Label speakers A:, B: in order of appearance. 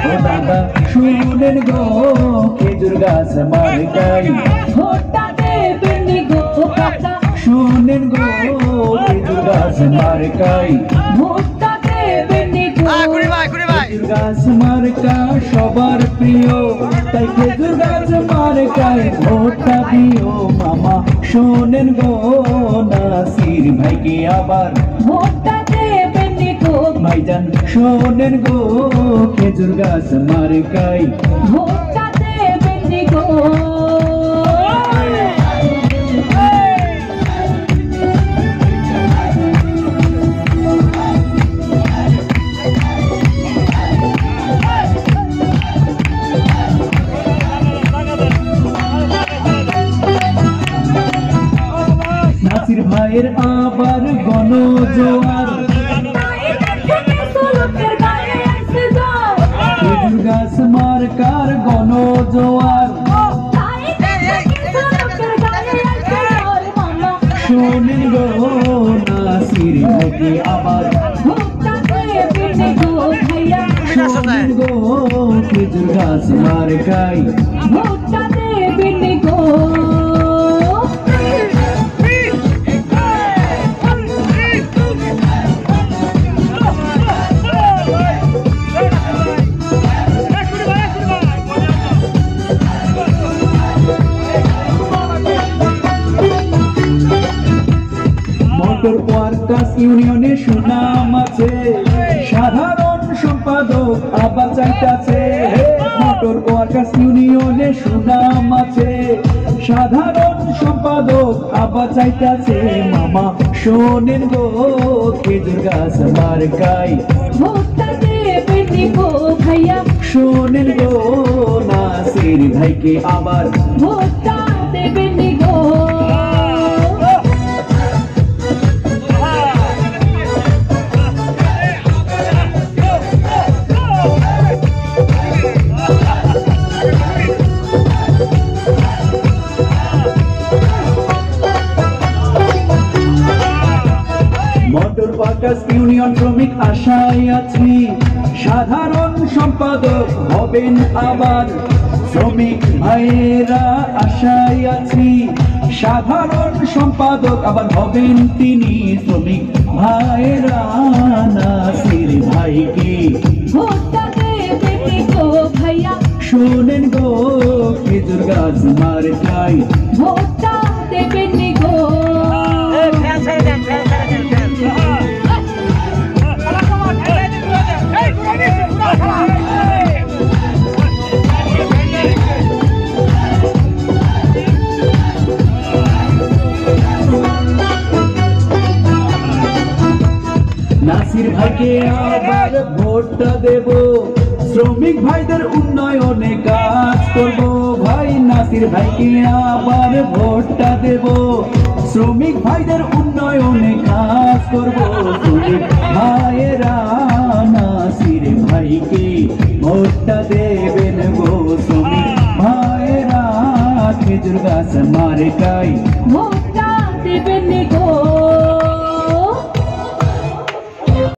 A: ও দাদা শুনেন গো খেজুর গাছ মার্কাই
B: ভোটটা দেবেন গো কাকা
A: শুনেন গো খেজুর গাছ মার্কাই
B: ভোটটা দেবেন গো
A: খেজুর গাছ মার্কা সবার প্রিয় তাই খেজুর গাছ মার্কাই ভোটটা দিও মামা শুনেন গো নাসির ভাইকে আবার
B: ভোটটা দেবেন গো
A: ভাইজান শোনেন গো খেজুর গাছ মার্কাই
B: ভোটটা দেবেন গো
A: নাসির ভাইয়ের আবার গণজোয়ার খেজুর গাছ মার্কার গণজোয়ার শোনেন গো নাসির ভাইকে আবার শোনেন গো খেজুর গাছ মার্কাই
B: ভোটটা দেবেন গো
A: মোটর ওয়ার্কার্স ইউনিয়নের সুনাম আছে সাধারণ সম্পাদক আবার চাইতাছে মোটর ওয়ার্কার্স ইউনিয়নের সুনাম আছে সাধারণ সম্পাদক আবার চাইতাছে মামা শোনেন গো খেজুর গাছ মার্কাই
B: ভোটটা দেবেন গো ভাইয়া
A: শোনেন গো নাসির ভাইকে আবার
B: ভোটটা দেবেন গো
A: মোটর ওয়ার্কার্স ইউনিয়ন শ্রমিক আশায় আছি সাধারণ সম্পাদক হবেন আবার শ্রমিক ভাইয়েরা আশায় আছি সাধারণ সম্পাদক আবার হবেন তিনি শ্রমিক ভাইয়েরা নাসির ভাইকে
B: ভোটটা দেবেন গো ভাইয়া
A: শোনেন গো খেজুর গাছ মার্কাই
B: ভোটটা দেবেন গো
A: নাসির ভাইকে আবার ভোটটা দেব শ্রমিক ভাইদের উন্নয়নে কাজ করব ভাই নাসির ভাইকে আবার ভোটটা দেব শ্রমিক ভাইদের উন্নয়নে কাজ করব শ্রমিক ভাইয়েরা নাসির ভাইকে ভোটটা দেবেন গো শ্রমিক ভাইয়েরা খেজুর গাছ মার্কাই